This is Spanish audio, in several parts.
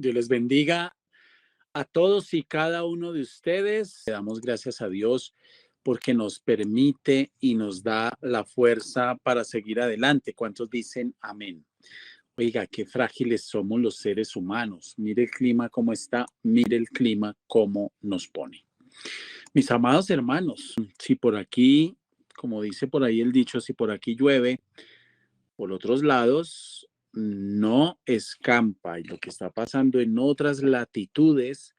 Dios les bendiga a todos y cada uno de ustedes. Le damos gracias a Dios porque nos permite y nos da la fuerza para seguir adelante. ¿Cuántos dicen amén? Oiga, qué frágiles somos los seres humanos. Mire el clima cómo está, mire el clima cómo nos pone. Mis amados hermanos, si por aquí, como dice por ahí el dicho, si por aquí llueve, por otros lados no escampa. Y lo que está pasando en otras latitudes,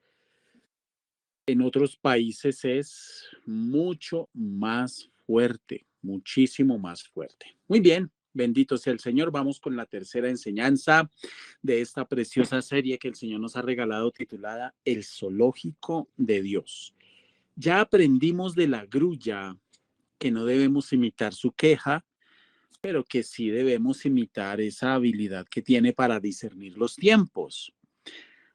en otros países, es mucho más fuerte, muchísimo más fuerte. Muy bien, bendito sea el Señor. Vamos con la tercera enseñanza de esta preciosa serie que el Señor nos ha regalado, titulada El Zoológico de Dios. Ya aprendimos de la grulla que no debemos imitar su queja, pero que sí debemos imitar esa habilidad que tiene para discernir los tiempos.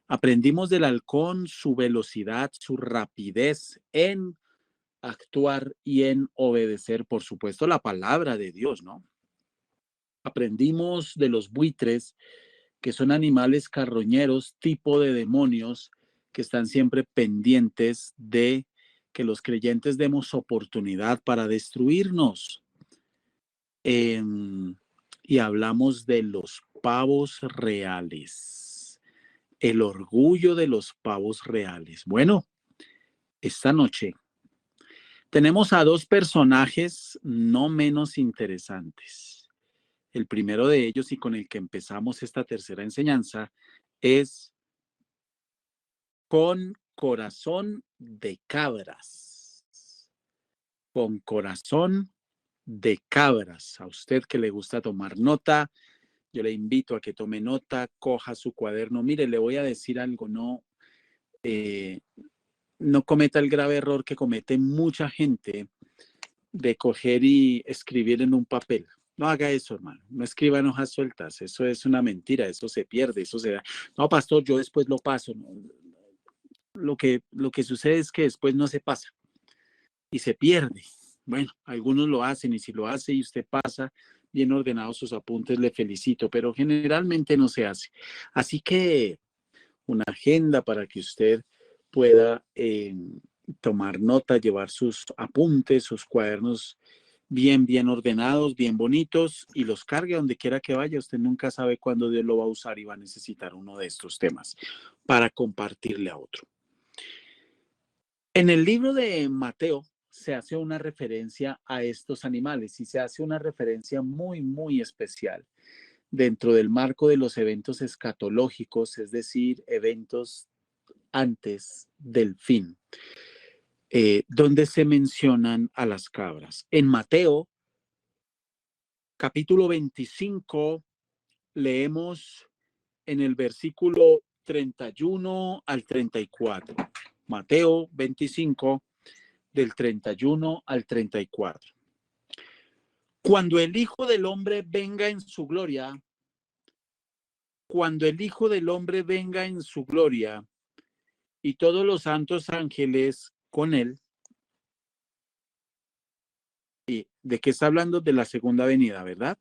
Aprendimos del halcón su velocidad, su rapidez en actuar y en obedecer, por supuesto, la palabra de Dios, ¿no? Aprendimos de los buitres, que son animales carroñeros, tipo de demonios, que están siempre pendientes de que los creyentes demos oportunidad para destruirnos. Y hablamos de los pavos reales, el orgullo de los pavos reales. Bueno, esta noche tenemos a dos personajes no menos interesantes. El primero de ellos, y con el que empezamos esta tercera enseñanza, es con corazón de cabras. Con corazón de cabras. A usted que le gusta tomar nota, yo le invito a que tome nota, coja su cuaderno. Mire, le voy a decir algo, no cometa el grave error que comete mucha gente de coger y escribir en un papel. No haga eso, hermano. No escriba en hojas sueltas. Eso es una mentira. Eso se pierde. Eso se da. No, pastor, yo después lo paso. No. Lo que sucede es que después no se pasa y se pierde. Bueno, algunos lo hacen y si lo hace y usted pasa bien ordenados sus apuntes, le felicito, pero generalmente no se hace. Así que una agenda para que usted pueda tomar nota, llevar sus apuntes, sus cuadernos bien ordenados, bien bonitos y los cargue donde quiera que vaya. Usted nunca sabe cuándo Dios lo va a usar y va a necesitar uno de estos temas para compartirle a otro. En el libro de Mateo se hace una referencia a estos animales y se hace una referencia muy especial dentro del marco de los eventos escatológicos, es decir, eventos antes del fin, donde se mencionan a las cabras. En Mateo, capítulo 25, leemos en el versículo 31 al 34. Mateo 25, del 31 al 34. Cuando el Hijo del Hombre venga en su gloria, cuando el Hijo del Hombre venga en su gloria y todos los santos ángeles con él, ¿y de qué está hablando? De la segunda venida, ¿verdad?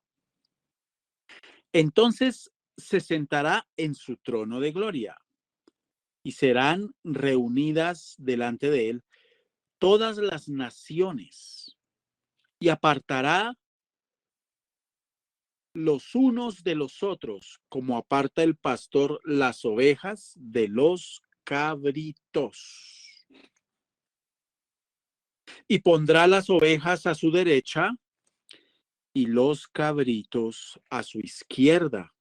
Entonces se sentará en su trono de gloria y serán reunidas delante de él todas las naciones y apartará los unos de los otros, como aparta el pastor las ovejas de los cabritos. Y pondrá las ovejas a su derecha y los cabritos a su izquierda.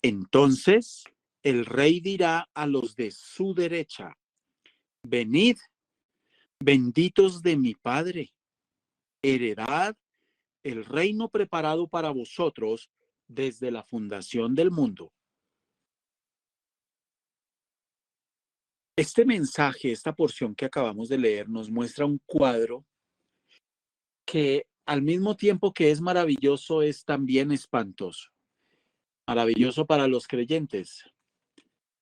Entonces el rey dirá a los de su derecha: venid, benditos de mi Padre, heredad el reino preparado para vosotros desde la fundación del mundo. Este mensaje, esta porción que acabamos de leer, nos muestra un cuadro que al mismo tiempo que es maravilloso, es también espantoso. Maravilloso para los creyentes,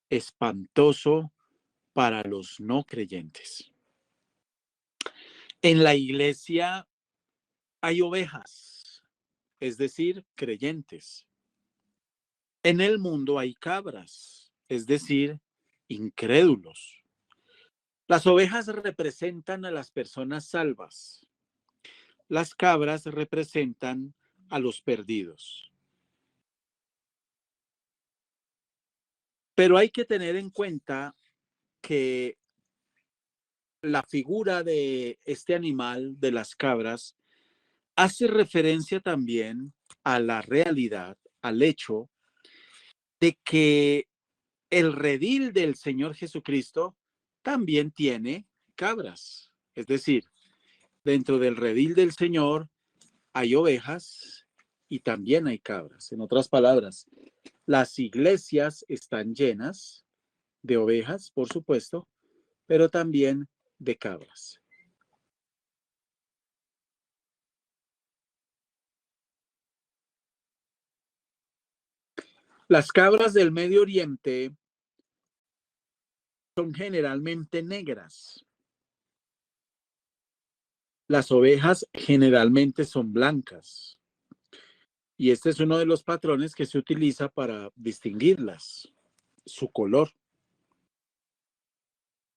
espantoso para los no creyentes. En la iglesia hay ovejas, es decir, creyentes. En el mundo hay cabras, es decir, incrédulos. Las ovejas representan a las personas salvas. Las cabras representan a los perdidos. Pero hay que tener en cuenta que la figura de este animal, de las cabras, hace referencia también a la realidad, al hecho de que el redil del Señor Jesucristo también tiene cabras. Es decir, dentro del redil del Señor hay ovejas y también hay cabras. En otras palabras, las iglesias están llenas de ovejas, por supuesto, pero también de cabras. Las cabras del Medio Oriente son generalmente negras. Las ovejas generalmente son blancas. Y este es uno de los patrones que se utiliza para distinguirlas, su color.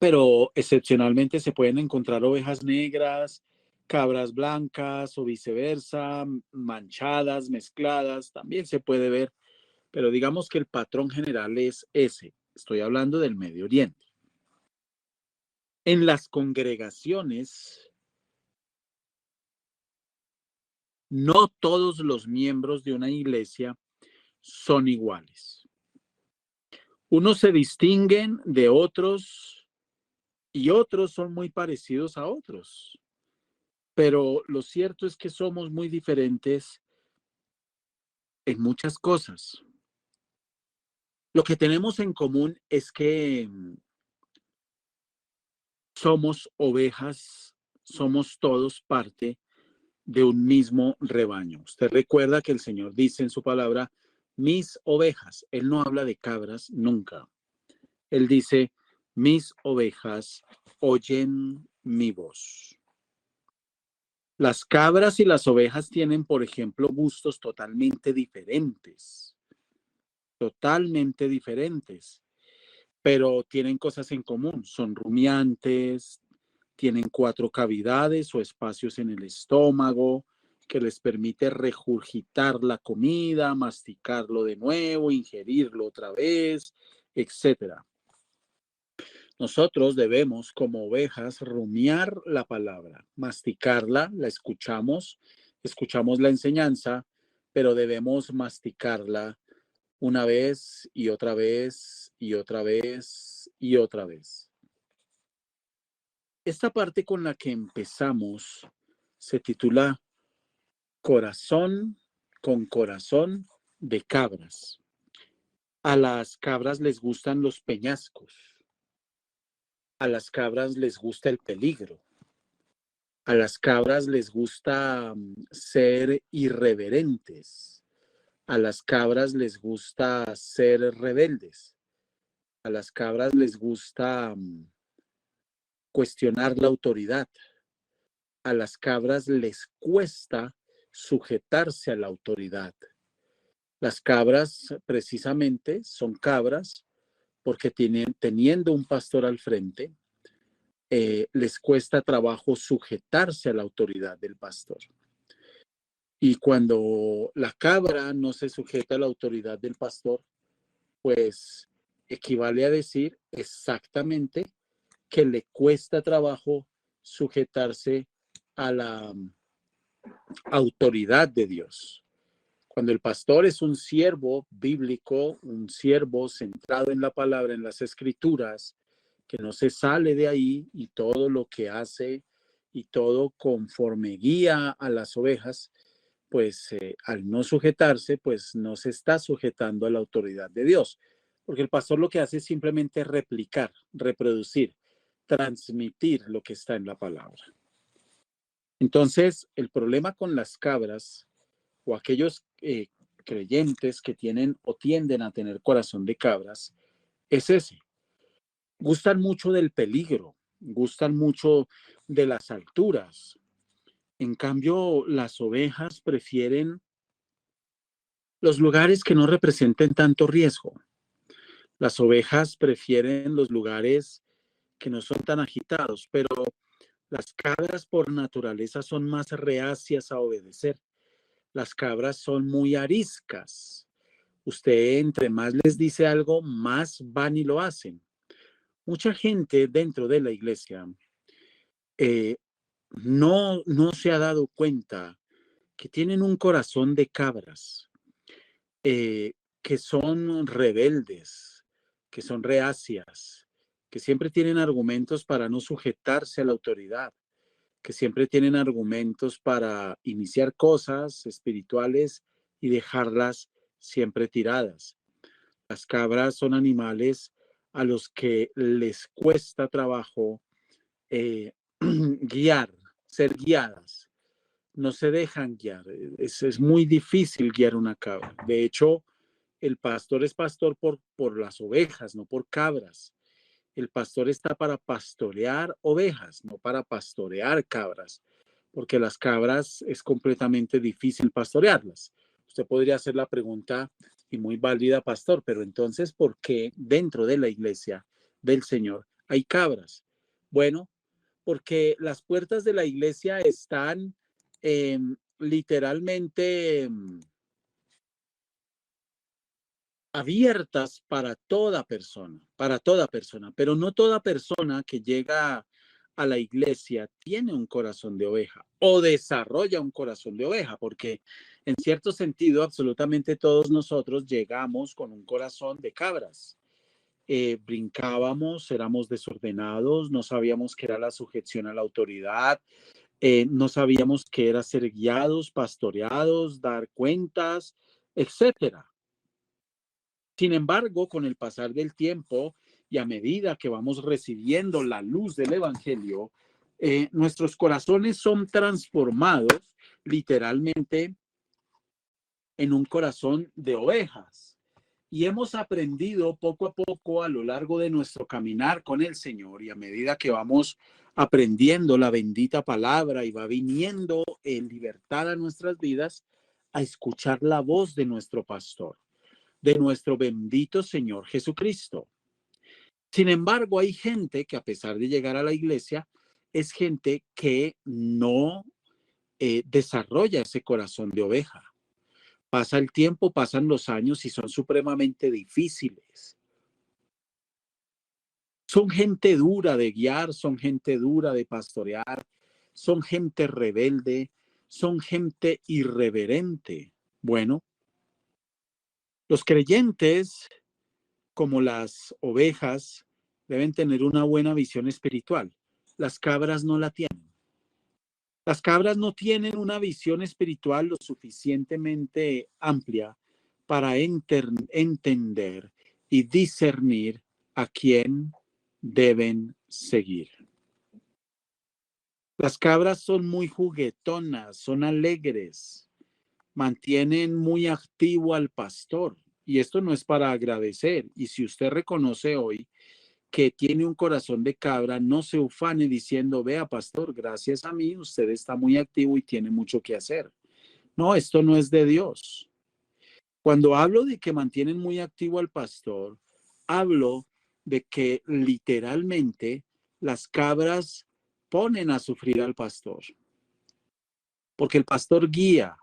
Pero excepcionalmente se pueden encontrar ovejas negras, cabras blancas o viceversa, manchadas, mezcladas, también se puede ver, pero digamos que el patrón general es ese. Estoy hablando del Medio Oriente. En las congregaciones, no todos los miembros de una iglesia son iguales. Unos se distinguen de otros y otros son muy parecidos a otros. Pero lo cierto es que somos muy diferentes en muchas cosas. Lo que tenemos en común es que somos ovejas, somos todos parte de un mismo rebaño. Usted recuerda que el Señor dice en su palabra, mis ovejas. Él no habla de cabras nunca. Él dice, mis ovejas oyen mi voz. Las cabras y las ovejas tienen, por ejemplo, gustos totalmente diferentes. Totalmente diferentes. Pero tienen cosas en común. Son rumiantes, tienen 4 cavidades o espacios en el estómago que les permite regurgitar la comida, masticarlo de nuevo, ingerirlo otra vez, etcétera. Nosotros debemos, como ovejas, rumiar la palabra, masticarla, la escuchamos, escuchamos la enseñanza, pero debemos masticarla una vez y otra vez y otra vez y otra vez. Esta parte con la que empezamos se titula Corazón con corazón de cabras. A las cabras les gustan los peñascos. A las cabras les gusta el peligro. A las cabras les gusta ser irreverentes. A las cabras les gusta ser rebeldes. A las cabras les gusta cuestionar la autoridad. A las cabras les cuesta sujetarse a la autoridad. Las cabras precisamente son cabras porque teniendo un pastor al frente, les cuesta trabajo sujetarse a la autoridad del pastor. Y cuando la cabra no se sujeta a la autoridad del pastor, pues equivale a decir exactamente que le cuesta trabajo sujetarse a la autoridad de Dios. Cuando el pastor es un siervo bíblico, un siervo centrado en la palabra, en las escrituras, que no se sale de ahí y todo lo que hace y todo conforme guía a las ovejas, pues al no sujetarse, pues no se está sujetando a la autoridad de Dios. Porque el pastor lo que hace es simplemente replicar, reproducir, transmitir lo que está en la palabra. Entonces, el problema con las cabras o aquellos creyentes que tienen o tienden a tener corazón de cabras es ese. Gustan mucho del peligro, gustan mucho de las alturas. En cambio, las ovejas prefieren los lugares que no representen tanto riesgo. Las ovejas prefieren los lugares que no son tan agitados, pero las cabras por naturaleza son más reacias a obedecer. Las cabras son muy ariscas. Usted entre más les dice algo, más van y lo hacen. Mucha gente dentro de la iglesia eh, no se ha dado cuenta que tienen un corazón de cabras, eh, que son rebeldes, que son reacias, que siempre tienen argumentos para no sujetarse a la autoridad, que siempre tienen argumentos para iniciar cosas espirituales y dejarlas siempre tiradas. Las cabras son animales a los que les cuesta trabajo guiar, ser guiadas. No se dejan guiar. Es muy difícil guiar una cabra. De hecho, el pastor es pastor por las ovejas, no por cabras. El pastor está para pastorear ovejas, no para pastorear cabras, porque las cabras es completamente difícil pastorearlas. Usted podría hacer la pregunta, y muy válida, pastor, pero entonces, ¿por qué dentro de la iglesia del Señor hay cabras? Bueno, porque las puertas de la iglesia están literalmente abiertas para toda persona, pero no toda persona que llega a la iglesia tiene un corazón de oveja o desarrolla un corazón de oveja, porque en cierto sentido absolutamente todos nosotros llegamos con un corazón de cabras. Brincábamos, éramos desordenados, no sabíamos qué era la sujeción a la autoridad, no sabíamos qué era ser guiados, pastoreados, dar cuentas, etcétera. Sin embargo, con el pasar del tiempo y a medida que vamos recibiendo la luz del Evangelio, nuestros corazones son transformados literalmente en un corazón de ovejas. Y hemos aprendido poco a poco a lo largo de nuestro caminar con el Señor, y a medida que vamos aprendiendo la bendita palabra y va viniendo en libertad a nuestras vidas, a escuchar la voz de nuestro pastor, de nuestro bendito Señor Jesucristo. Sin embargo, hay gente que a pesar de llegar a la iglesia, es gente que no desarrolla ese corazón de oveja. Pasa el tiempo, pasan los años y son supremamente difíciles. Son gente dura de guiar, son gente dura de pastorear, son gente rebelde, son gente irreverente. Bueno, los creyentes, como las ovejas, deben tener una buena visión espiritual. Las cabras no la tienen. Las cabras no tienen una visión espiritual lo suficientemente amplia para entender y discernir a quién deben seguir. Las cabras son muy juguetonas, son alegres, mantienen muy activo al pastor. Y esto no es para agradecer. Y si usted reconoce hoy que tiene un corazón de cabra, no se ufane diciendo, vea, pastor, gracias a mí, usted está muy activo y tiene mucho que hacer. No, esto no es de Dios. Cuando hablo de que mantienen muy activo al pastor, hablo de que literalmente las cabras ponen a sufrir al pastor, porque el pastor guía,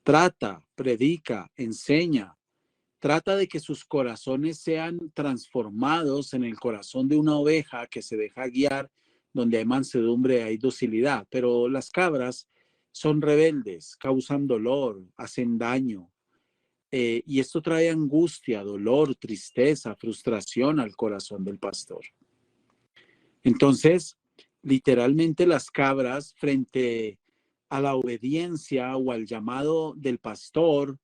trata, predica, enseña, trata de que sus corazones sean transformados en el corazón de una oveja que se deja guiar, donde hay mansedumbre, hay docilidad. Pero las cabras son rebeldes, causan dolor, hacen daño. Y esto trae angustia, dolor, tristeza, frustración al corazón del pastor. Entonces, literalmente las cabras, frente a la obediencia o al llamado del pastor,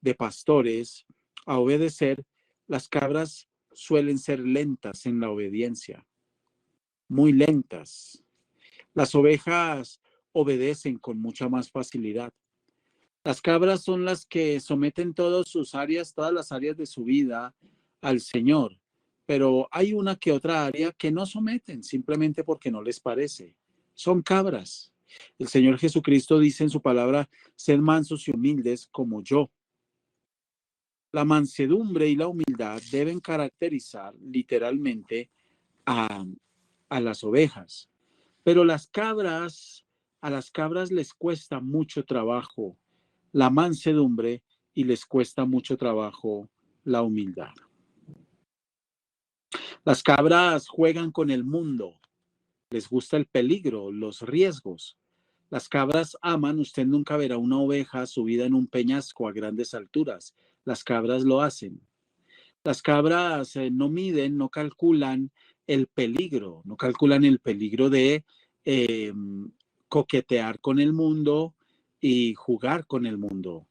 de pastores, a obedecer, las cabras suelen ser lentas en la obediencia, muy lentas. Las ovejas obedecen con mucha más facilidad. Las cabras son las que someten todas sus áreas, todas las áreas de su vida al Señor, pero hay una que otra área que no someten simplemente porque no les parece. Son cabras. El Señor Jesucristo dice en su palabra, sed mansos y humildes como yo. La mansedumbre y la humildad deben caracterizar literalmente a, a las ovejas, pero a las cabras les cuesta mucho trabajo la mansedumbre y les cuesta mucho trabajo la humildad. Las cabras juegan con el mundo, les gusta el peligro, los riesgos. Las cabras aman, usted nunca verá una oveja subida en un peñasco a grandes alturas. Las cabras lo hacen. Las cabras no miden, no calculan el peligro, no calculan el peligro de eh, coquetear con el mundo y jugar con el mundo.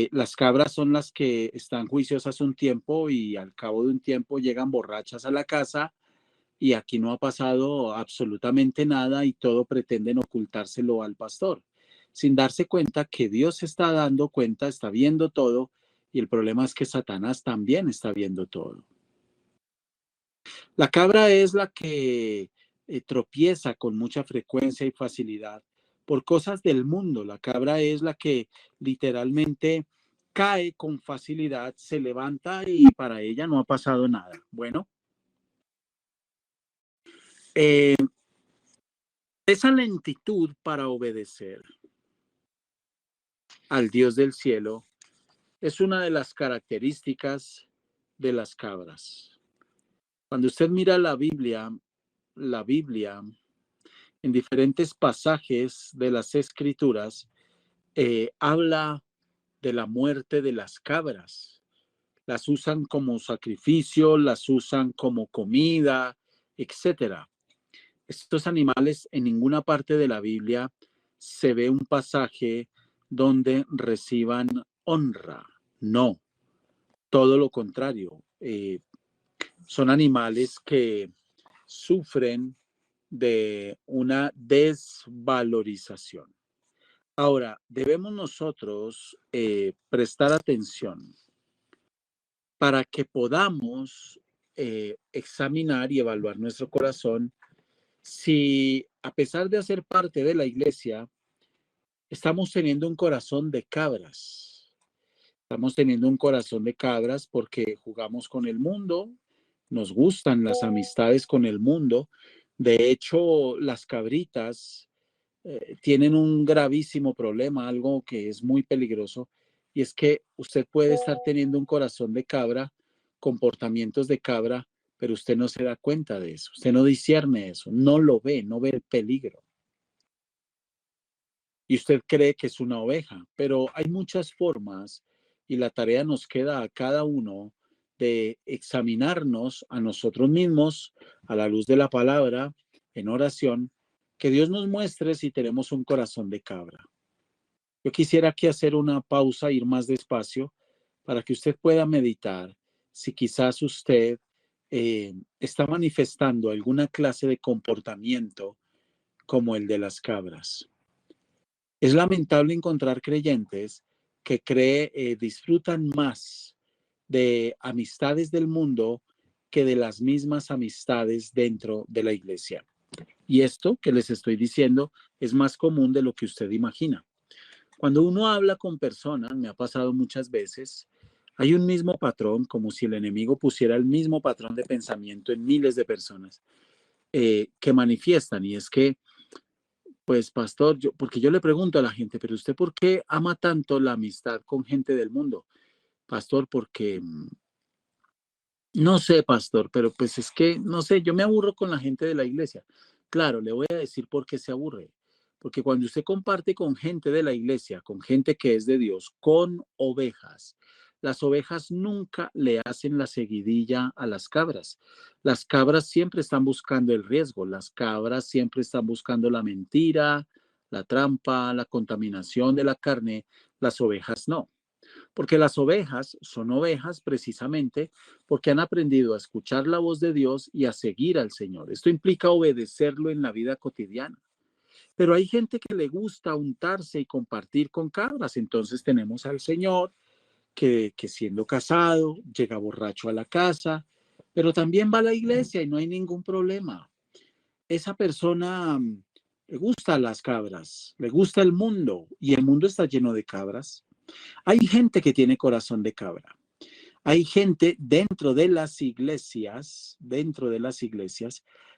Las cabras son las que están juiciosas un tiempo y al cabo de un tiempo llegan borrachas a la casa y aquí no ha pasado absolutamente nada y todo pretenden ocultárselo al pastor, sin darse cuenta que Dios está dando cuenta, está viendo todo y el problema es que Satanás también está viendo todo. La cabra es la que tropieza con mucha frecuencia y facilidad por cosas del mundo. La cabra es la que literalmente cae con facilidad, se levanta y para ella no ha pasado nada. Bueno, eh, esa lentitud para obedecer al Dios del cielo es una de las características de las cabras. Cuando usted mira la Biblia en diferentes pasajes de las Escrituras, habla de la muerte de las cabras. Las usan como sacrificio, las usan como comida, etcétera. Estos animales en ninguna parte de la Biblia se ve un pasaje donde reciban honra. No, todo lo contrario. Son animales que sufren de una desvalorización. Ahora, debemos nosotros prestar atención para que podamos examinar y evaluar nuestro corazón si, a pesar de hacer parte de la iglesia, estamos teniendo un corazón de cabras. Estamos teniendo un corazón de cabras porque jugamos con el mundo, nos gustan las amistades con el mundo. De hecho, las cabritas tienen un gravísimo problema, algo que es muy peligroso, y es que usted puede estar teniendo un corazón de cabra, comportamientos de cabra, pero usted no se da cuenta de eso, usted no discierne eso, no lo ve, no ve el peligro. Y usted cree que es una oveja, pero hay muchas formas y la tarea nos queda a cada uno de examinarnos a nosotros mismos a la luz de la palabra en oración, que Dios nos muestre si tenemos un corazón de cabra. Yo quisiera aquí hacer una pausa, ir más despacio, para que usted pueda meditar si quizás usted está manifestando alguna clase de comportamiento como el de las cabras. Es lamentable encontrar creyentes que disfrutan más de amistades del mundo que de las mismas amistades dentro de la iglesia. Y esto que les estoy diciendo es más común de lo que usted imagina. Cuando uno habla con personas, me ha pasado muchas veces, hay un mismo patrón, como si el enemigo pusiera el mismo patrón de pensamiento en miles de personas que manifiestan, y es que Pues, pastor, porque yo le pregunto a la gente, pero ¿usted por qué ama tanto la amistad con gente del mundo? Pastor, porque no sé, pastor, pero pues es que, no sé, yo me aburro con la gente de la iglesia. Claro, le voy a decir por qué se aburre. Porque cuando usted comparte con gente de la iglesia, con gente que es de Dios, con ovejas, las ovejas nunca le hacen la seguidilla a las cabras. Las cabras siempre están buscando el riesgo, las cabras siempre están buscando la mentira, la trampa, la contaminación de la carne, las ovejas no. Porque las ovejas son ovejas precisamente porque han aprendido a escuchar la voz de Dios y a seguir al Señor. Esto implica obedecerlo en la vida cotidiana. Pero hay gente que le gusta untarse y compartir con cabras. Entonces tenemos al Señor que siendo casado llega borracho a la casa, pero también va a la iglesia y no hay ningún problema. Esa persona le gusta las cabras, le gusta el mundo y el mundo está lleno de cabras. Hay gente que tiene corazón de cabra. Hay gente dentro de las iglesias,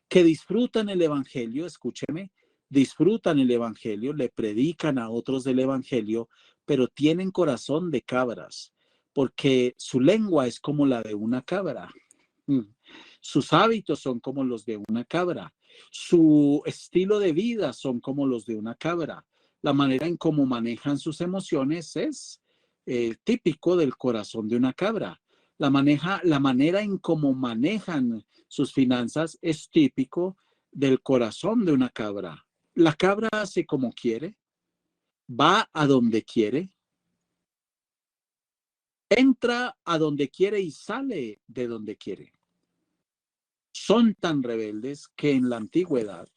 que disfrutan el evangelio, escúcheme, disfrutan el evangelio, le predican a otros del evangelio, pero tienen corazón de cabras, porque su lengua es como la de una cabra. Mm. Sus hábitos son como los de una cabra. Su estilo de vida son como los de una cabra. La manera en cómo manejan sus emociones es típico del corazón de una cabra. La manera en cómo manejan sus finanzas es típico del corazón de una cabra. La cabra hace como quiere, va a donde quiere, entra a donde quiere y sale de donde quiere. Son tan rebeldes que en la antigüedad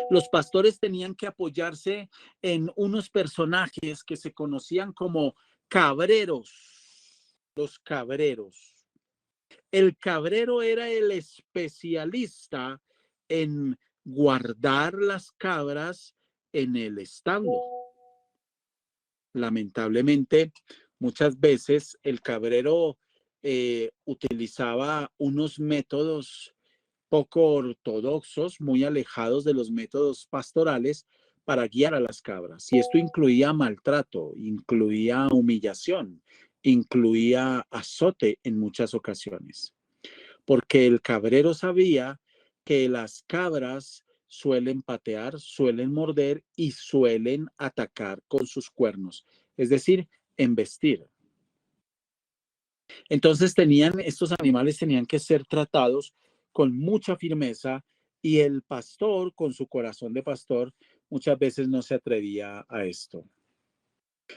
los pastores tenían que apoyarse en unos personajes que se conocían como cabreros, los cabreros. El cabrero era el especialista en guardar las cabras en el establo. Lamentablemente, muchas veces el cabrero utilizaba unos métodos poco ortodoxos, muy alejados de los métodos pastorales para guiar a las cabras. Y esto incluía maltrato, incluía humillación, incluía azote en muchas ocasiones, porque el cabrero sabía que las cabras suelen patear, suelen morder y suelen atacar con sus cuernos, es decir, embestir. Entonces estos animales tenían que ser tratados con mucha firmeza y el pastor, con su corazón de pastor, muchas veces no se atrevía a esto.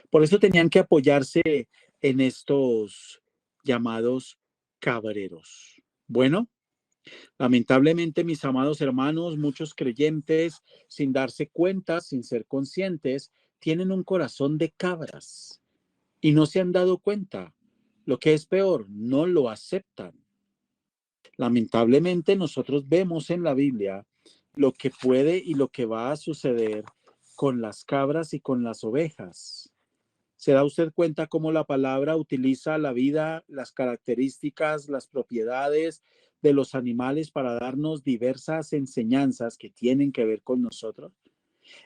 Por eso tenían que apoyarse en estos llamados cabreros. Bueno, lamentablemente, mis amados hermanos, muchos creyentes, sin darse cuenta, sin ser conscientes, tienen un corazón de cabras y no se han dado cuenta. Lo que es peor, no lo aceptan. Lamentablemente, nosotros vemos en la Biblia lo que puede y lo que va a suceder con las cabras y con las ovejas. ¿Se da usted cuenta cómo la palabra utiliza la vida, las características, las propiedades de los animales para darnos diversas enseñanzas que tienen que ver con nosotros?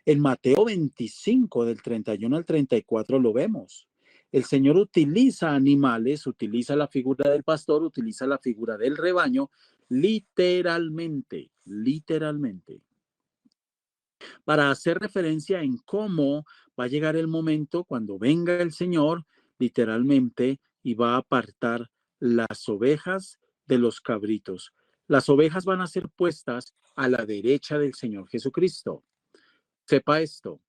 En Mateo 25, del 31 al 34 lo vemos. El Señor utiliza animales, utiliza la figura del pastor, utiliza la figura del rebaño, literalmente, para hacer referencia en cómo va a llegar el momento cuando venga el Señor, literalmente, y va a apartar las ovejas de los cabritos. Las ovejas van a ser puestas a la derecha del Señor Jesucristo. Sepa esto.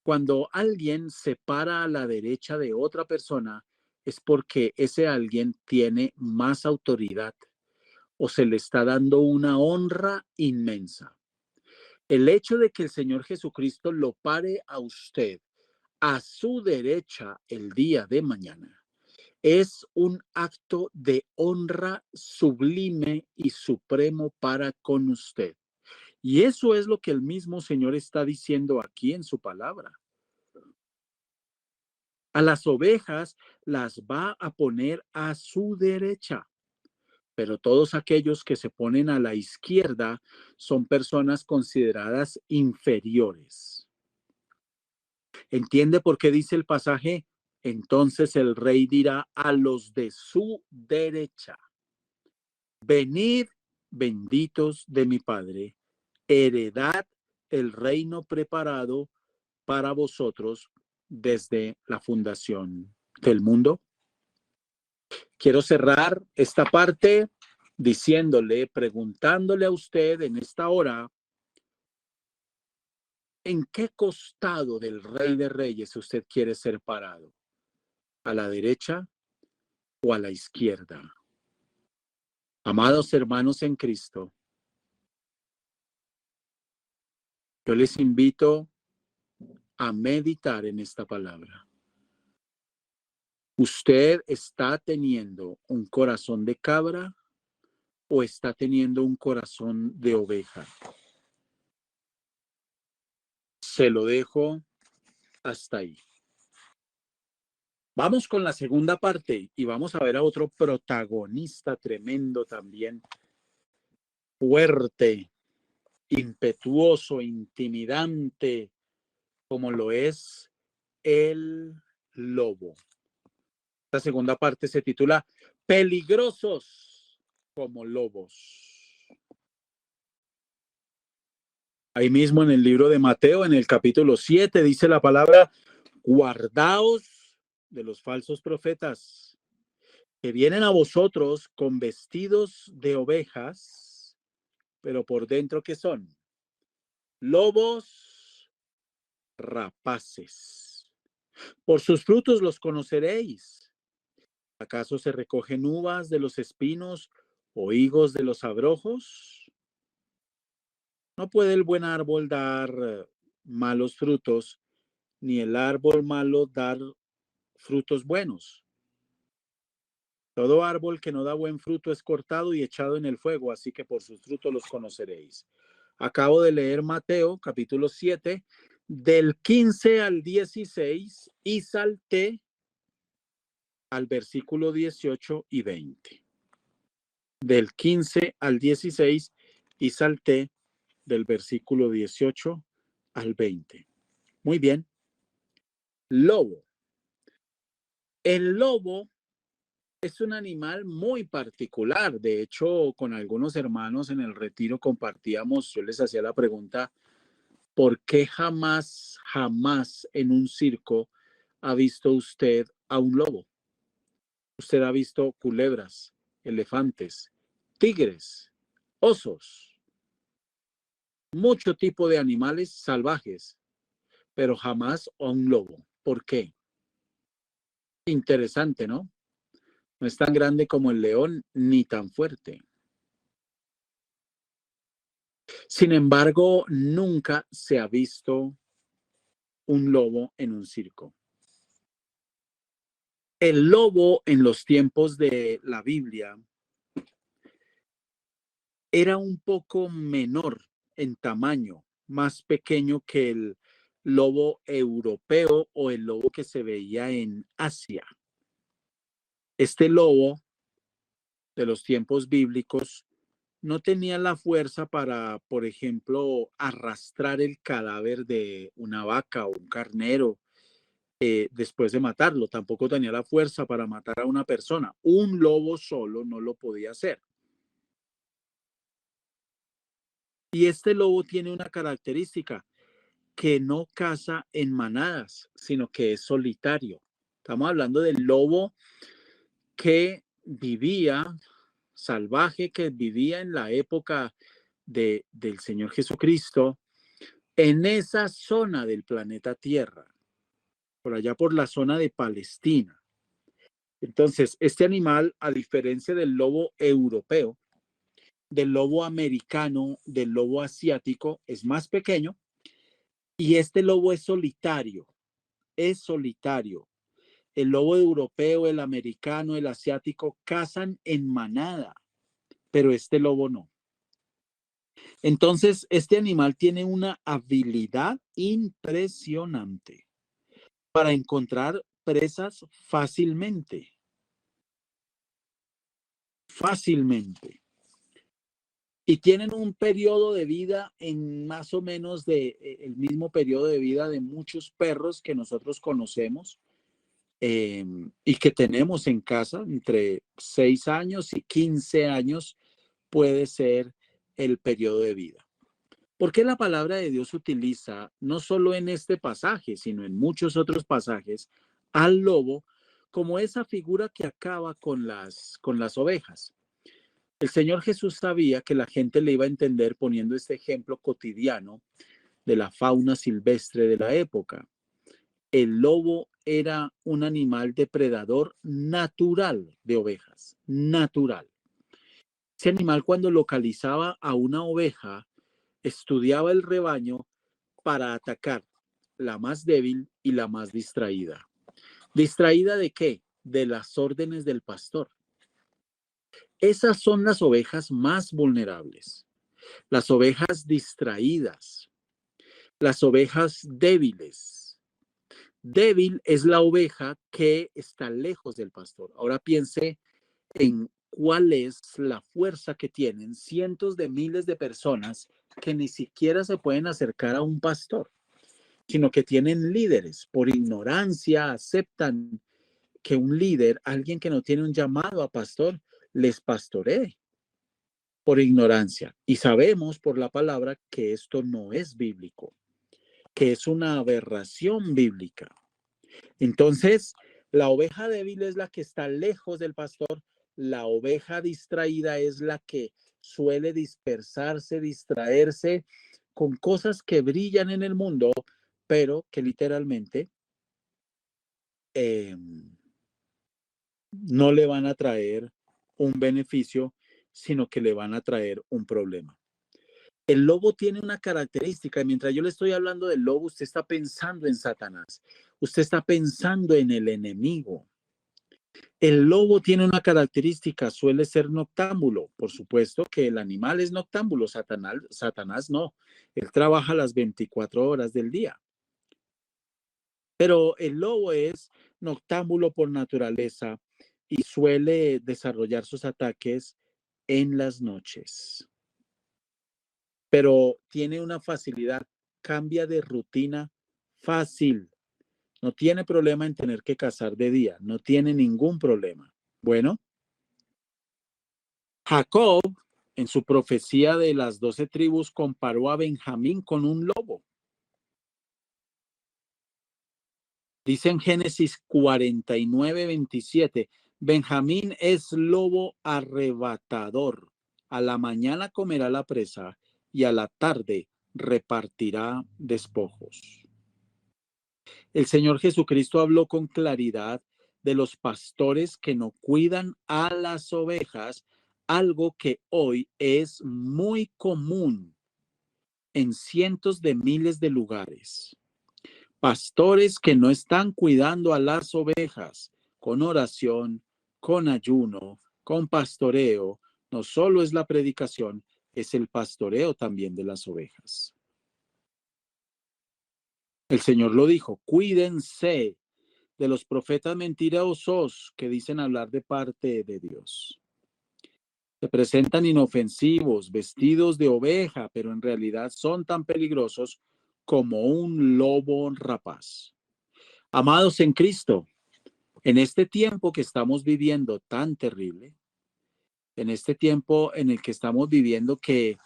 Cuando alguien se para a la derecha de otra persona, es porque ese alguien tiene más autoridad o se le está dando una honra inmensa. El hecho de que el Señor Jesucristo lo pare a usted a su derecha el día de mañana es un acto de honra sublime y supremo para con usted. Y eso es lo que el mismo Señor está diciendo aquí en su palabra. A las ovejas las va a poner a su derecha. pero todos aquellos que se ponen a la izquierda son personas consideradas inferiores. ¿Entiende por qué dice el pasaje? Entonces el rey dirá a los de su derecha: venid, benditos de mi Padre, heredad el reino preparado para vosotros desde la fundación del mundo. Quiero cerrar esta parte diciéndole, preguntándole a usted en esta hora, ¿en qué costado del Rey de Reyes usted quiere ser parado? ¿A la derecha o a la izquierda? Amados hermanos en Cristo, yo les invito a meditar en esta palabra. ¿Usted está teniendo un corazón de cabra o está teniendo un corazón de oveja? Se lo dejo hasta ahí. Vamos con la segunda parte y vamos a ver a otro protagonista tremendo también, fuerte, impetuoso, intimidante, como lo es el lobo. La segunda parte se titula Peligrosos como lobos. Ahí mismo en el libro de Mateo, en el capítulo 7, dice la palabra: guardaos de los falsos profetas, que vienen a vosotros con vestidos de ovejas, pero por dentro, ¿qué son? Lobos rapaces. Por sus frutos los conoceréis. ¿Acaso se recogen uvas de los espinos o higos de los abrojos? No puede el buen árbol dar malos frutos, ni el árbol malo dar frutos buenos. Todo árbol que no da buen fruto es cortado y echado en el fuego, así que por sus frutos los conoceréis. Acabo de leer Mateo, capítulo 7, del 15 al 16, y salté al versículo 18 y 20. Del 15 al 16 y salté del versículo 18 al 20. Muy bien. Lobo. El lobo es un animal muy particular. De hecho, con algunos hermanos en el retiro compartíamos, yo les hacía la pregunta: ¿por qué jamás en un circo ha visto usted a un lobo? Usted ha visto culebras, elefantes, tigres, osos, mucho tipo de animales salvajes, pero jamás a un lobo. ¿Por qué? Interesante, ¿no? No es tan grande como el león, ni tan fuerte. Sin embargo, nunca se ha visto un lobo en un circo. El lobo en los tiempos de la Biblia era un poco menor en tamaño, más pequeño que el lobo europeo o el lobo que se veía en Asia. Este lobo de los tiempos bíblicos no tenía la fuerza para, por ejemplo, arrastrar el cadáver de una vaca o un carnero después de matarlo. Tampoco tenía la fuerza para matar a una persona. Un lobo solo no lo podía hacer. Y este lobo tiene una característica, que no caza en manadas, sino que es solitario. Estamos hablando del lobo que vivía, salvaje, que vivía en la época del Señor Jesucristo, en esa zona del planeta Tierra, por allá por la zona de Palestina. Entonces, este animal, a diferencia del lobo europeo, del lobo americano, del lobo asiático, es más pequeño, y este lobo es solitario, es solitario. El lobo europeo, el americano, el asiático cazan en manada, pero este lobo no. Entonces, este animal tiene una habilidad impresionante para encontrar presas fácilmente. fácilmente. Y tienen un periodo de vida en más o menos el mismo periodo de vida de muchos perros que nosotros conocemos y que tenemos en casa, entre 6 años y 15 años puede ser el periodo de vida. ¿Por qué la palabra de Dios utiliza, no solo en este pasaje, sino en muchos otros pasajes, al lobo como esa figura que acaba con las ovejas? El Señor Jesús sabía que la gente le iba a entender poniendo este ejemplo cotidiano de la fauna silvestre de la época. El lobo era un animal depredador natural de ovejas, natural. Ese animal, cuando localizaba a una oveja, estudiaba el rebaño para atacar la más débil y la más distraída. ¿Distraída de qué? De las órdenes del pastor. Esas son las ovejas más vulnerables, las ovejas distraídas, las ovejas débiles. Débil es la oveja que está lejos del pastor. Ahora piense en cuál es la fuerza que tienen cientos de miles de personas que ni siquiera se pueden acercar a un pastor, sino que tienen líderes. Por ignorancia aceptan que un líder, alguien que no tiene un llamado a pastor, les pastoree por ignorancia. Y sabemos por la palabra que esto no es bíblico, que es una aberración bíblica. Entonces, la oveja débil es la que está lejos del pastor, la oveja distraída es la que suele dispersarse, distraerse con cosas que brillan en el mundo, pero que literalmente eh, no le van a traer un beneficio, sino que le van a traer un problema. El lobo tiene una característica, y mientras yo le estoy hablando del lobo, usted está pensando en Satanás, usted está pensando en el enemigo. El lobo tiene una característica, suele ser noctámbulo. Por supuesto que el animal es noctámbulo, Satanás no. Él trabaja las 24 horas del día. Pero el lobo es noctámbulo por naturaleza y suele desarrollar sus ataques en las noches. Pero tiene una facilidad, cambia de rutina fácil. No tiene problema en tener que cazar de día, no tiene ningún problema. Bueno, Jacob, en su profecía de las 12 tribus, comparó a Benjamín con un lobo. Dice en Génesis 49:27, Benjamín es lobo arrebatador. A la mañana comerá la presa y a la tarde repartirá despojos. El Señor Jesucristo habló con claridad de los pastores que no cuidan a las ovejas, algo que hoy es muy común en cientos de miles de lugares. Pastores que no están cuidando a las ovejas con oración, con ayuno, con pastoreo. No solo es la predicación, es el pastoreo también de las ovejas. El Señor lo dijo, cuídense de los profetas mentirosos que dicen hablar de parte de Dios. Se presentan inofensivos, vestidos de oveja, pero en realidad son tan peligrosos como un lobo rapaz. Amados en Cristo, en este tiempo que estamos viviendo tan terrible, en este tiempo en el que estamos viviendo que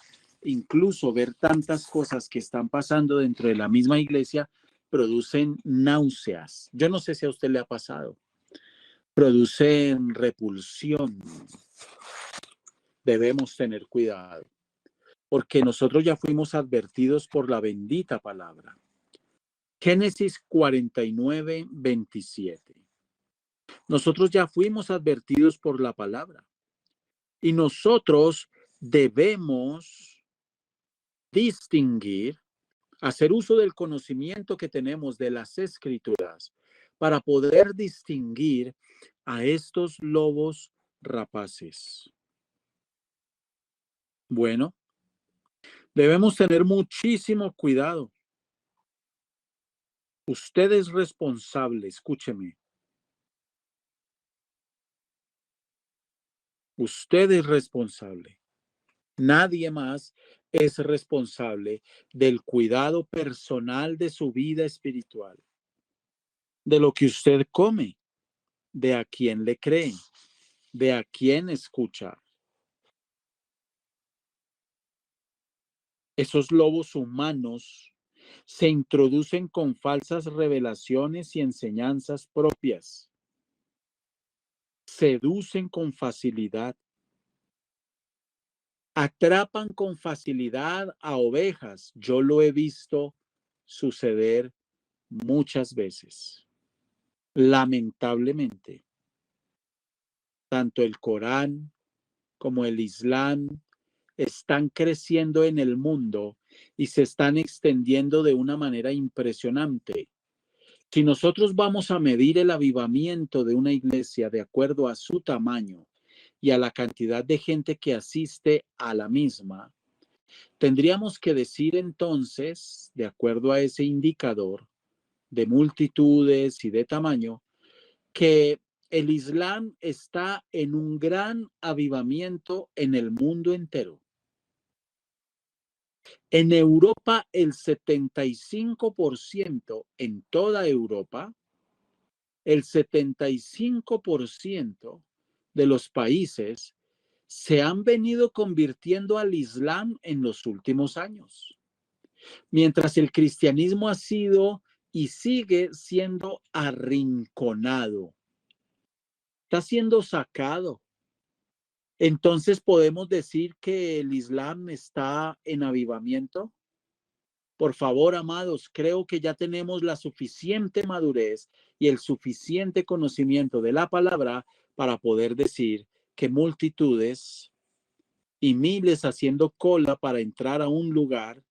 incluso ver tantas cosas que están pasando dentro de la misma iglesia producen náuseas. Yo no sé si a usted le ha pasado. Producen repulsión. Debemos tener cuidado, porque nosotros ya fuimos advertidos por la bendita palabra. Génesis 49:27. Nosotros ya fuimos advertidos por la palabra y nosotros debemos distinguir, hacer uso del conocimiento que tenemos de las escrituras para poder distinguir a estos lobos rapaces. Bueno, debemos tener muchísimo cuidado. Usted es responsable, escúcheme. Usted es responsable. Nadie más es responsable del cuidado personal de su vida espiritual, de lo que usted come, de a quién le cree, de a quién escucha. Esos lobos humanos se introducen con falsas revelaciones y enseñanzas propias. Seducen con facilidad. Atrapan con facilidad a ovejas. Yo lo he visto suceder muchas veces. Lamentablemente, tanto el Corán como el Islam están creciendo en el mundo y se están extendiendo de una manera impresionante. Si nosotros vamos a medir el avivamiento de una iglesia de acuerdo a su tamaño y a la cantidad de gente que asiste a la misma, tendríamos que decir entonces, de acuerdo a ese indicador de multitudes y de tamaño, que el Islam está en un gran avivamiento en el mundo entero. En Europa, el 75% en toda Europa, el 75% de los países se han venido convirtiendo al Islam en los últimos años, mientras el cristianismo ha sido y sigue siendo arrinconado, está siendo sacado. Entonces, ¿podemos decir que el Islam está en avivamiento? Por favor, amados, creo que ya tenemos la suficiente madurez y el suficiente conocimiento de la palabra para poder decir que multitudes y miles haciendo cola para entrar a un lugar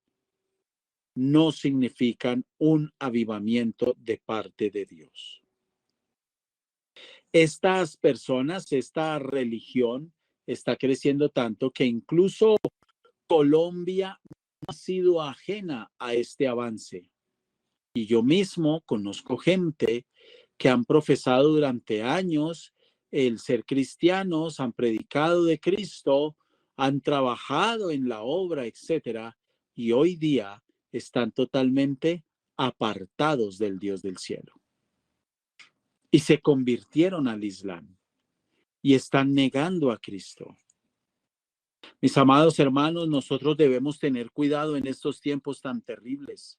no significan un avivamiento de parte de Dios. Estas personas, esta religión está creciendo tanto que incluso Colombia no ha sido ajena a este avance. Y yo mismo conozco gente que han profesado durante años el ser cristianos, han predicado de Cristo, han trabajado en la obra, etcétera, y hoy día están totalmente apartados del Dios del cielo. Y se convirtieron al Islam y están negando a Cristo. Mis amados hermanos, nosotros debemos tener cuidado en estos tiempos tan terribles.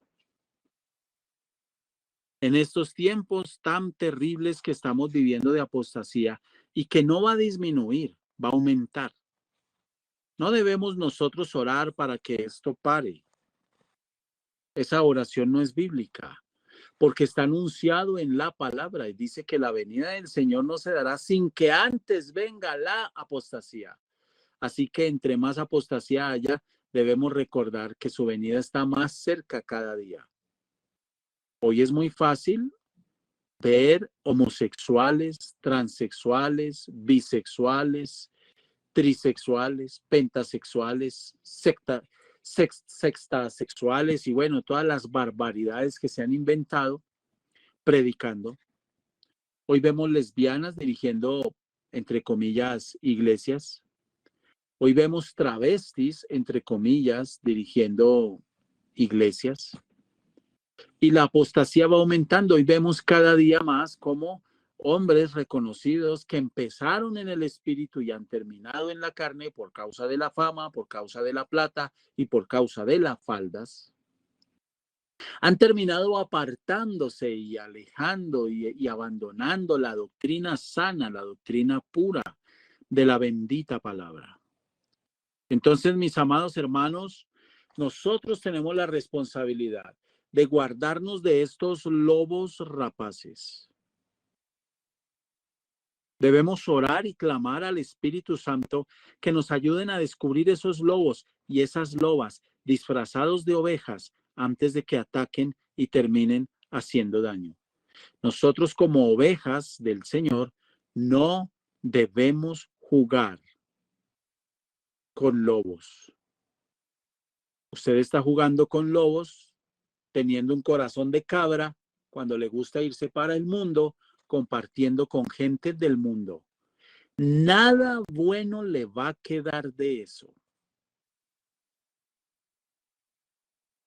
En estos tiempos tan terribles que estamos viviendo de apostasía y que no va a disminuir, va a aumentar. No debemos nosotros orar para que esto pare. Esa oración no es bíblica, porque está anunciado en la palabra y dice que la venida del Señor no se dará sin que antes venga la apostasía. Así que entre más apostasía haya, debemos recordar que su venida está más cerca cada día. Hoy es muy fácil ver homosexuales, transexuales, bisexuales, trisexuales, pentasexuales, sextasexuales y bueno, todas las barbaridades que se han inventado predicando. Hoy vemos lesbianas dirigiendo, entre comillas, iglesias. Hoy vemos travestis, entre comillas, dirigiendo iglesias. Y la apostasía va aumentando y vemos cada día más como hombres reconocidos que empezaron en el espíritu y han terminado en la carne por causa de la fama, por causa de la plata y por causa de las faldas, han terminado apartándose y alejando y abandonando la doctrina sana, la doctrina pura de la bendita palabra. Entonces, mis amados hermanos, nosotros tenemos la responsabilidad de guardarnos de estos lobos rapaces. Debemos orar y clamar al Espíritu Santo que nos ayuden a descubrir esos lobos y esas lobas disfrazados de ovejas antes de que ataquen y terminen haciendo daño. Nosotros como ovejas del Señor no debemos jugar con lobos. Usted está jugando con lobos, teniendo un corazón de cabra, cuando le gusta irse para el mundo, compartiendo con gente del mundo. Nada bueno le va a quedar de eso.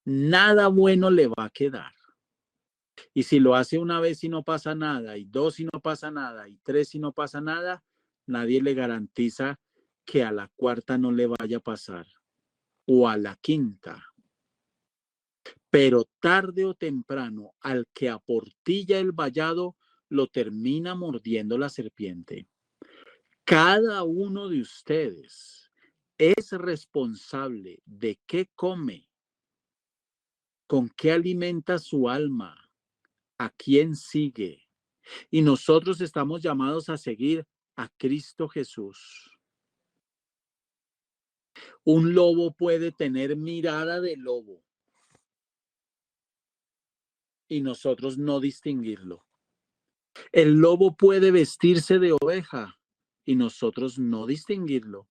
Nada bueno le va a quedar. Y si lo hace una vez y no pasa nada, y dos y no pasa nada, y tres y no pasa nada, nadie le garantiza que a la cuarta no le vaya a pasar, o a la quinta. Pero tarde o temprano, al que aportilla el vallado, lo termina mordiendo la serpiente. Cada uno de ustedes es responsable de qué come, con qué alimenta su alma, a quién sigue. Y nosotros estamos llamados a seguir a Cristo Jesús. Un lobo puede tener mirada de lobo y nosotros no distinguirlo. El lobo puede vestirse de oveja y nosotros no distinguirlo.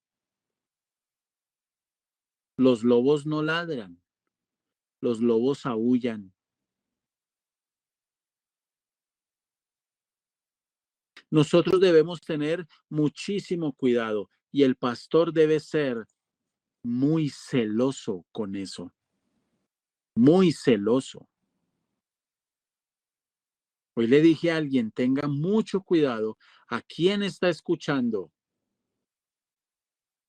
Los lobos no ladran, los lobos aúllan. Nosotros debemos tener muchísimo cuidado y el pastor debe ser muy celoso con eso, muy celoso. Hoy le dije a alguien, tenga mucho cuidado a quién está escuchando,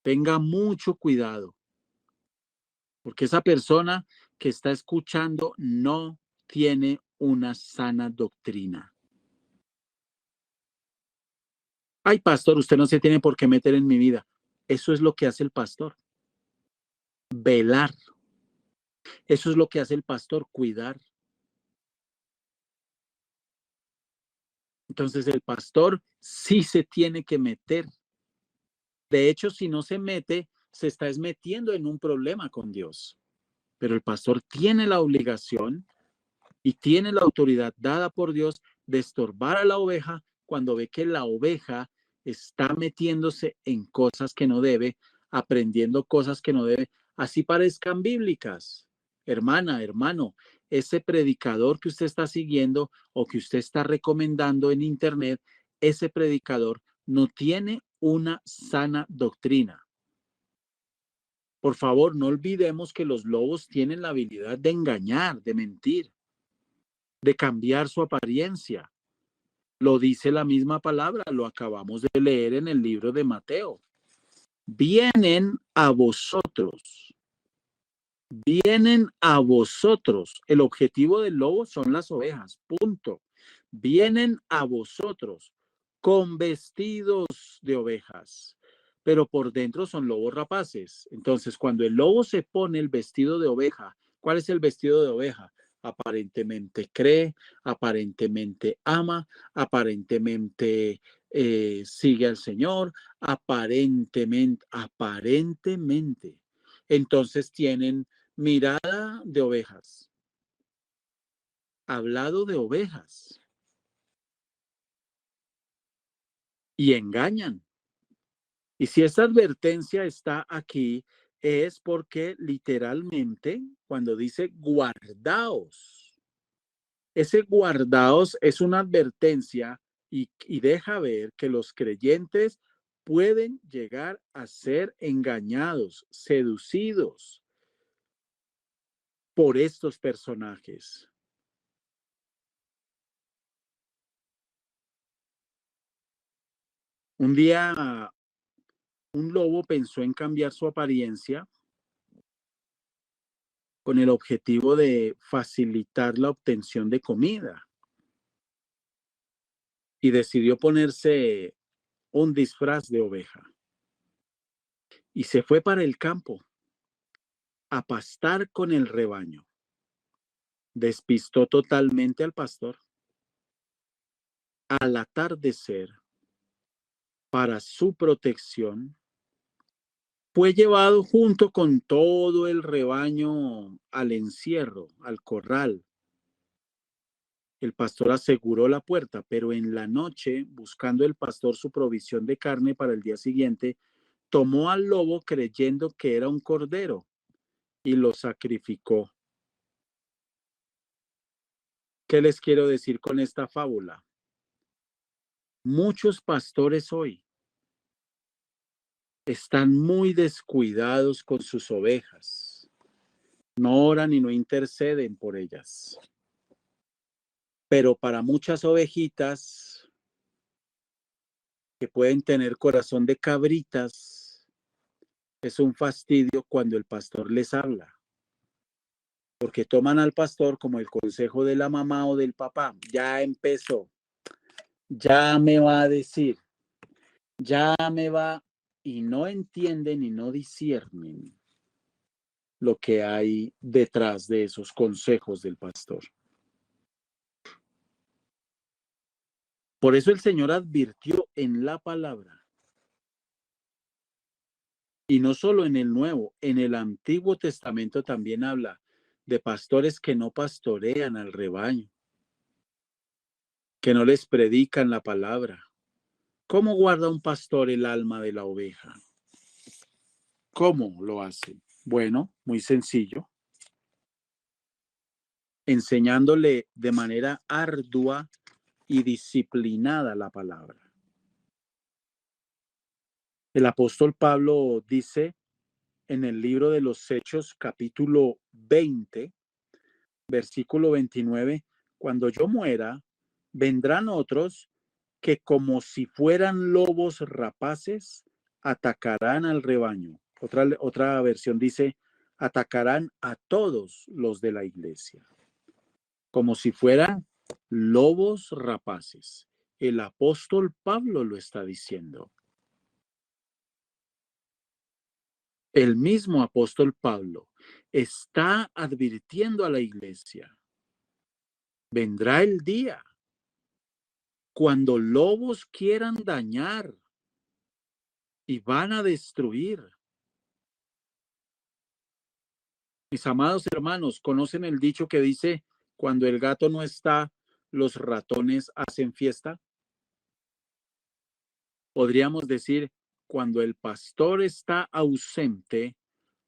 tenga mucho cuidado, porque esa persona que está escuchando no tiene una sana doctrina. Ay, pastor, usted no se tiene por qué meter en mi vida. Eso es lo que hace el pastor, velar. Eso es lo que hace el pastor, cuidar. Entonces el pastor sí se tiene que meter. De hecho, si no se mete, se está metiendo en un problema con Dios. Pero el pastor tiene la obligación y tiene la autoridad dada por Dios de estorbar a la oveja cuando ve que la oveja está metiéndose en cosas que no debe, aprendiendo cosas que no debe, así parezcan bíblicas. Hermana, hermano, ese predicador que usted está siguiendo o que usted está recomendando en internet, ese predicador no tiene una sana doctrina. Por favor, no olvidemos que los lobos tienen la habilidad de engañar, de mentir, de cambiar su apariencia. Lo dice la misma palabra, lo acabamos de leer en el libro de Mateo. Vienen a vosotros, vienen a vosotros. El objetivo del lobo son las ovejas, punto. Vienen a vosotros con vestidos de ovejas, pero por dentro son lobos rapaces. Entonces, cuando el lobo se pone el vestido de oveja, ¿cuál es el vestido de oveja? Aparentemente cree, aparentemente ama, aparentemente sigue al Señor, aparentemente. Entonces tienen mirada de ovejas, hablado de ovejas y engañan. Y si esta advertencia está aquí, es porque literalmente cuando dice guardaos, ese guardaos es una advertencia y deja ver que los creyentes pueden llegar a ser engañados, seducidos por estos personajes. Un día un lobo pensó en cambiar su apariencia con el objetivo de facilitar la obtención de comida y decidió ponerse un disfraz de oveja y se fue para el campo a pastar con el rebaño. Despistó totalmente al pastor. Al atardecer, para su protección, fue llevado junto con todo el rebaño al encierro, al corral. El pastor aseguró la puerta, pero en la noche, buscando el pastor su provisión de carne para el día siguiente, tomó al lobo creyendo que era un cordero y lo sacrificó. ¿Qué les quiero decir con esta fábula? Muchos pastores hoy están muy descuidados con sus ovejas. No oran y no interceden por ellas. Pero para muchas ovejitas que pueden tener corazón de cabritas, es un fastidio cuando el pastor les habla. Porque toman al pastor como el consejo de la mamá o del papá. Ya empezó, ya me va a decir, ya me va, y no entienden y no disciernen lo que hay detrás de esos consejos del pastor. Por eso el Señor advirtió en la palabra, y no solo en el Nuevo, en el Antiguo Testamento también habla de pastores que no pastorean al rebaño, que no les predican la palabra. ¿Cómo guarda un pastor el alma de la oveja? ¿Cómo lo hace? Bueno, muy sencillo, enseñándole de manera ardua y disciplinada la palabra. El apóstol Pablo dice en el libro de los Hechos, capítulo 20, versículo 29, cuando yo muera, vendrán otros que como si fueran lobos rapaces, atacarán al rebaño. Otra versión dice, atacarán a todos los de la iglesia, como si fueran lobos rapaces. El apóstol Pablo lo está diciendo. El mismo apóstol Pablo está advirtiendo a la iglesia. Vendrá el día cuando lobos quieran dañar y van a destruir. Mis amados hermanos, ¿conocen el dicho que dice, cuando el gato no está, los ratones hacen fiesta? Podríamos decir, cuando el pastor está ausente,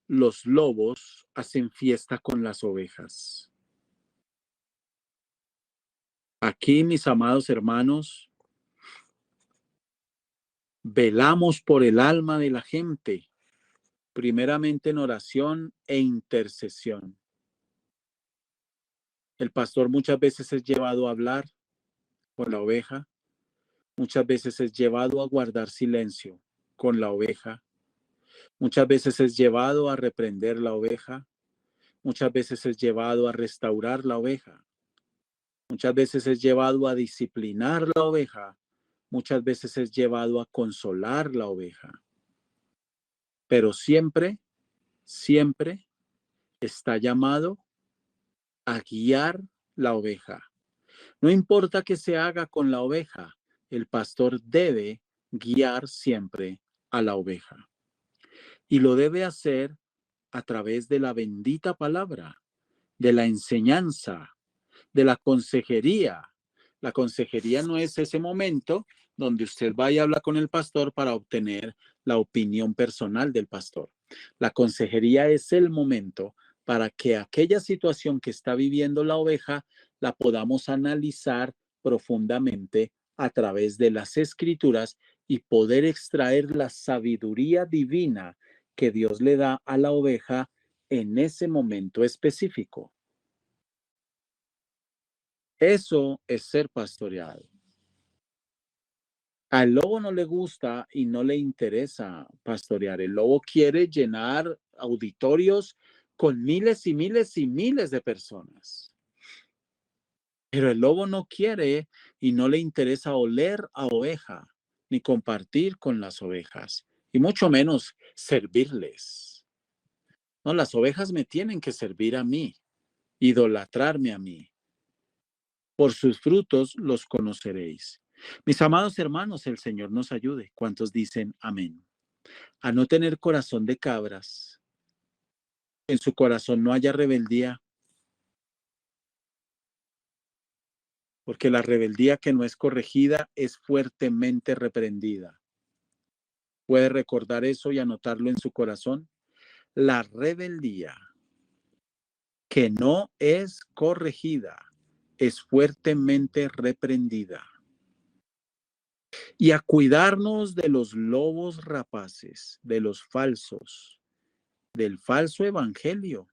los lobos hacen fiesta con las ovejas. Aquí, mis amados hermanos, velamos por el alma de la gente, primeramente en oración e intercesión. El pastor muchas veces es llevado a hablar con la oveja, muchas veces es llevado a guardar silencio con la oveja, muchas veces es llevado a reprender la oveja, muchas veces es llevado a restaurar la oveja, muchas veces es llevado a disciplinar la oveja, muchas veces es llevado a consolar la oveja. Pero siempre, siempre está llamado a guiar la oveja. No importa que se haga con la oveja, el pastor debe guiar siempre a la oveja. Y lo debe hacer a través de la bendita palabra, de la enseñanza, de la consejería. La consejería no es ese momento donde usted va y habla con el pastor para obtener la opinión personal del pastor. La consejería es el momento para que aquella situación que está viviendo la oveja la podamos analizar profundamente a través de las escrituras y poder extraer la sabiduría divina que Dios le da a la oveja en ese momento específico. Eso es ser pastoreado. Al lobo no le gusta y no le interesa pastorear. El lobo quiere llenar auditorios con miles y miles y miles de personas. Pero el lobo no quiere y no le interesa oler a oveja, ni compartir con las ovejas, y mucho menos servirles. No, las ovejas me tienen que servir a mí, idolatrarme a mí. Por sus frutos los conoceréis. Mis amados hermanos, el Señor nos ayude. ¿Cuántos dicen amén? A no tener corazón de cabras. En su corazón no haya rebeldía, porque la rebeldía que no es corregida es fuertemente reprendida. ¿Puede recordar eso y anotarlo en su corazón? La rebeldía que no es corregida es fuertemente reprendida. y a cuidarnos de los lobos rapaces, de los falsos, del falso evangelio,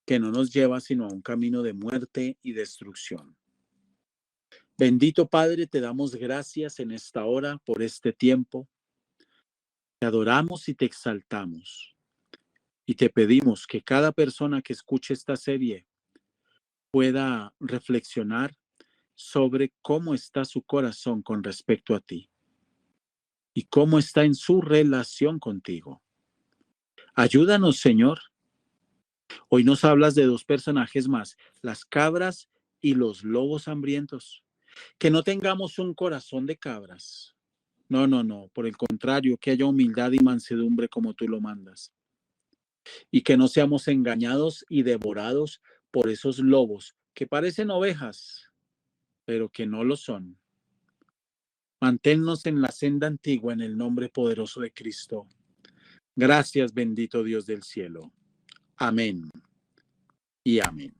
que no nos lleva sino a un camino de muerte y destrucción. Bendito Padre, te damos gracias en esta hora por este tiempo. Te adoramos y te exaltamos. Y te pedimos que cada persona que escuche esta serie pueda reflexionar sobre cómo está su corazón con respecto a ti y cómo está en su relación contigo. Ayúdanos, Señor. Hoy nos hablas de dos personajes más, las cabras y los lobos hambrientos. Que no tengamos un corazón de cabras. No, no, no. Por el contrario, que haya humildad y mansedumbre como tú lo mandas. Y que no seamos engañados y devorados por esos lobos que parecen ovejas, pero que no lo son. Manténnos en la senda antigua en el nombre poderoso de Cristo. Gracias, bendito Dios del cielo. Amén y amén.